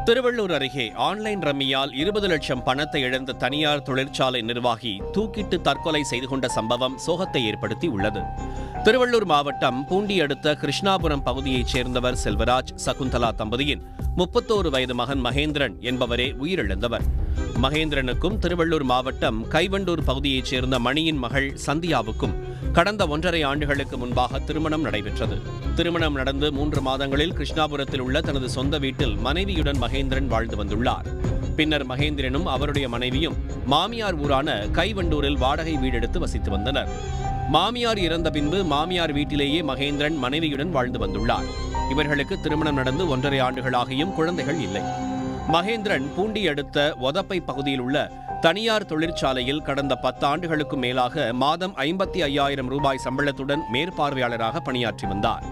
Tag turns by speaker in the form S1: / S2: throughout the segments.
S1: திருவள்ளூர் அருகே ஆன்லைன் ரம்மியால் 20 லட்சம் பணத்தை இழந்த தனியார் தொழிற்சாலை நிர்வாகி தூக்கிட்டு தற்கொலை செய்து கொண்ட சம்பவம் சோகத்தை ஏற்படுத்தி உள்ளது. திருவள்ளூர் மாவட்டம் பூண்டி அடுத்த கிருஷ்ணாபுரம் பகுதியைச் சேர்ந்தவர் செல்வராஜ் சகுந்தலா தம்பதியின் 31 வயது மகன் மகேந்திரன் என்பவரே உயிரிழந்தவர். மகேந்திரனுக்கும் திருவள்ளூர் மாவட்டம் கைவண்டூர் பகுதியைச் சேர்ந்த மணியின் மகள் சந்தியாவுக்கும் கடந்த 1.5 ஆண்டுகளுக்கு முன்பாக திருமணம் நடைபெற்றது. திருமணம் நடந்து 3 மாதங்களில் கிருஷ்ணாபுரத்தில் உள்ள தனது சொந்த வீட்டில் மனைவியுடன் மகேந்திரன் வாழ்ந்து வந்துள்ளார். பின்னர் மகேந்திரனும் அவருடைய மனைவியும் மாமியார் ஊரான கைவண்டூரில் வாடகை வீடெடுத்து வசித்து வந்தனர். மாமியார் இறந்த பின்பு மாமியார் வீட்டிலேயே மகேந்திரன் மனைவியுடன் வாழ்ந்து வந்துள்ளார். இவர்களுக்கு திருமணம் நடந்து 1.5 ஆண்டுகளாகியும் குழந்தைகள் இல்லை. மகேந்திரன் பூண்டி அடுத்த ஒதப்பை பகுதியில் உள்ள தனியார் தொழிற்சாலையில் கடந்த 10 ஆண்டுகளுக்கும் மேலாக மாதம் 55,000 ரூபாய் சம்பளத்துடன் மேற்பார்வையாளராக பணியாற்றி வந்தார்.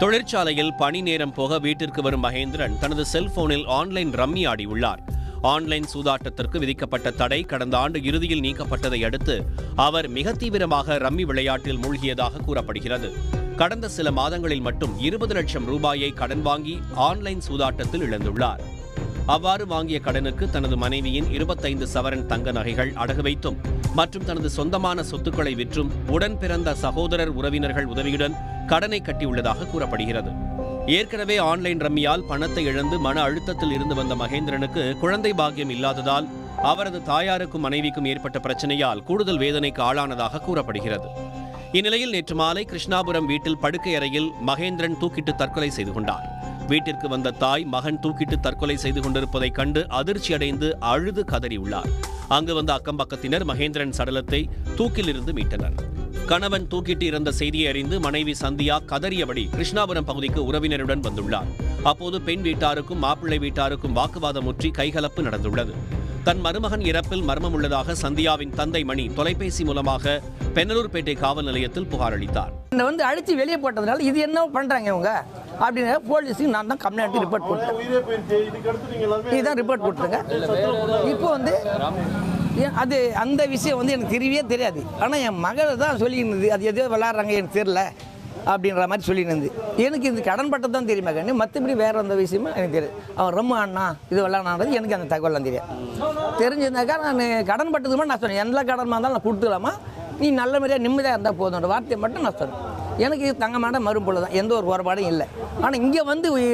S1: தொழிற்சாலையில் பணி நேரம் போக வீட்டிற்கு வரும் மகேந்திரன் தனது செல்போனில் ஆன்லைன் ரம்மி ஆடியுள்ளார். ஆன்லைன் சூதாட்டத்திற்கு விதிக்கப்பட்ட தடை கடந்த ஆண்டு இறுதியில் நீக்கப்பட்டதை அடுத்து அவர் மிக தீவிரமாக ரம்மி விளையாட்டில் மூழ்கியதாக கூறப்படுகிறது. கடந்த சில மாதங்களில் மட்டும் 20 லட்சம் ரூபாயை கடன் வாங்கி ஆன்லைன் சூதாட்டத்தில் இழந்துள்ளார். அவ்வாறு வாங்கிய கடனுக்கு தனது மனைவியின் 25 சவரன் தங்க நகைகள் அடகு வைத்தும் மற்றும் தனது சொந்தமான சொத்துக்களை விற்றும் உடன் பிறந்த சகோதரர் உறவினர்கள் உதவியுடன் கடனை கட்டியுள்ளதாக கூறப்படுகிறது. ஏற்கனவே ஆன்லைன் ரம்மியால் பணத்தை இழந்து மன அழுத்தத்தில் இருந்து வந்த மகேந்திரனுக்கு குழந்தை பாக்கியம் இல்லாததால் அவரது தாயாருக்கும் மனைவிக்கும் ஏற்பட்ட பிரச்சனையால் கூடுதல் வேதனைக்கு ஆளானதாக கூறப்படுகிறது. இந்நிலையில் நேற்று மாலை கிருஷ்ணாபுரம் வீட்டில் படுக்கை அறையில் மகேந்திரன் தூக்கிட்டு தற்கொலை செய்து கொண்டார். வீட்டிற்கு வந்த தாய் மகன் தூக்கிட்டு தற்கொலை செய்து கொண்டிருப்பதை கண்டு அதிர்ச்சியடைந்து அழுது கதறியுள்ளார். அங்கு வந்த அக்கம்பக்கத்தினர் மகேந்திரன் சடலத்தை தூக்கிலிருந்து மீட்டனர். கணவன் தூக்கிட்டு இறந்த செய்தியை அறிந்து மனைவி சந்தியா கதறியபடி கிருஷ்ணாபுரம் பகுதிக்கு உறவினருடன் வந்துள்ளார். அப்போது பெண் வீட்டாருக்கும் மாப்பிள்ளை வீட்டாருக்கும் வாக்குவாதம் முற்றி கைகலப்பு நடந்துள்ளது. தன் மருமகன் இறப்பில் மர்மம் உள்ளதாக சந்தியாவின் தந்தை மணி தொலைபேசி மூலமாக பெண்ணலூர்பேட்டை காவல் நிலையத்தில் புகார் அளித்தார்.
S2: அடிச்சு வெளியே போட்டதுனால இது என்ன பண்றாங்க இவங்க அப்படின்னு போலீஸுக்கு நான் தான் கம்ப்ளைண்ட் ரிப்போர்ட் கொடுத்தேன். இதுதான் ரிப்போர்ட் கொடுத்துருங்க. இப்போ அது அந்த விஷயம் எனக்கு தெரியவே தெரியாது. ஆனால் என் மகளை தான் சொல்லியிருந்தது, அது எதோ விளாட்றாங்க எனக்கு தெரியல அப்படின்ற மாதிரி சொல்லியிருந்தது. எனக்கு இந்த கடன் பட்டது தான் தெரியுமா கண்ணு, மற்றபடி வேறு எந்த விஷயமும் எனக்கு தெரியாது. அவன் ரொம்ப அண்ணா இது விளாட்றான்றது எனக்கு அந்த தகவலாம் தெரியாது. தெரிஞ்சிருந்தாக்கா நான் கடன் பட்டதுக்கு மட்டும் நான் சொன்னேன், எந்த கடமாக இருந்தாலும் நான் கொடுத்துக்கலாமா, நீ நல்ல மாதிரியாக நிம்மதியாக இருந்தால் போதுன்ற வார்த்தையை மட்டும் நான் சொன்னேன். எனக்கு தங்கமான மறுபொழுது தான், எந்த ஒரு குறைபாடும் இல்லை. ஆனால் இங்கே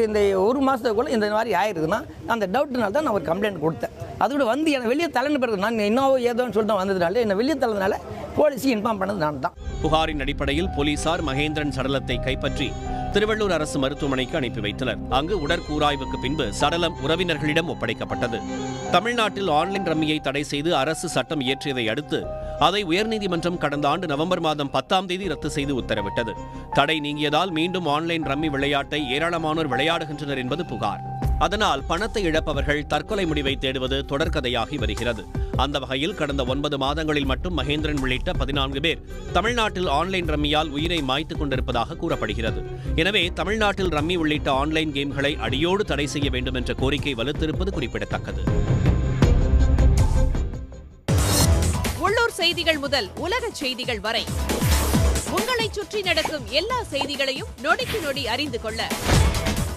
S2: இந்த 1 மாதத்துக்குள்ளே இந்த மாதிரி ஆயிடுதுன்னா அந்த டவுட்னால தான் நான் ஒரு கம்ப்ளைண்ட் கொடுத்தேன். அதோட என்னை வெளியே தலைன்னு பிறகு நான் இன்னும் ஏதோன்னு சொல்லிட்டு வந்ததுனால என்னை வெளியே தலைனால போலீஸுக்கு இன்ஃபார்ம் பண்ணது நான் தான்.
S1: புகாரின் அடிப்படையில் போலீசார் மகேந்திரன் சடலத்தை கைப்பற்றி திருவள்ளூர் அரசு மருத்துவமனைக்கு அனுப்பி வைத்தனர். அங்கு உடற்கூராய்வுக்கு பின்பு சடலம் உறவினர்களிடம் ஒப்படைக்கப்பட்டது. தமிழ்நாட்டில் ஆன்லைன் ரம்மியை தடை செய்து அரசு சட்டம் இயற்றியதை அடுத்து அதை உயர்நீதிமன்றம் கடந்த ஆண்டு நவம்பர் மாதம் 10ஆம் தேதி ரத்து செய்து உத்தரவிட்டது. தடை நீங்கியதால் மீண்டும் ஆன்லைன் ரம்மி விளையாட்டை ஏராளமானோர் விளையாடுகின்றனர் என்பது புகார். அதனால் பணத்தை இழப்பவர்கள் தற்கொலை முடிவை தேடுவது தொடர்கதையாகி வருகிறது. அந்த வகையில் கடந்த 9 மாதங்களில் மட்டும் மகேந்திரன் உள்ளிட்ட 14 பேர் தமிழ்நாட்டில் ஆன்லைன் ரம்மியால் உயிரை மாய்த்துக் கொண்டிருப்பதாக கூறப்படுகிறது. எனவே தமிழ்நாட்டில் ரம்மி உள்ளிட்ட ஆன்லைன் கேம்களை அடியோடு தடை செய்ய வேண்டும் என்ற கோரிக்கை வலுத்திருப்பது குறிப்பிடத்தக்கது.
S3: உள்ளூர் செய்திகள் முதல் உலக செய்திகள் வரை உங்களை சுற்றி நடக்கும் எல்லா செய்திகளையும் நொடிக்கு நொடி அறிந்து கொள்ள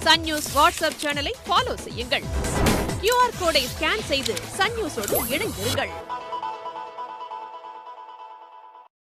S3: சன் நியூஸ் வாட்ஸ்அப் சேனலை ஃபாலோ செய்யுங்கள். QR கோடை ஸ்கேன் செய்து சன் நியூஸோடு இணைந்திருங்கள்.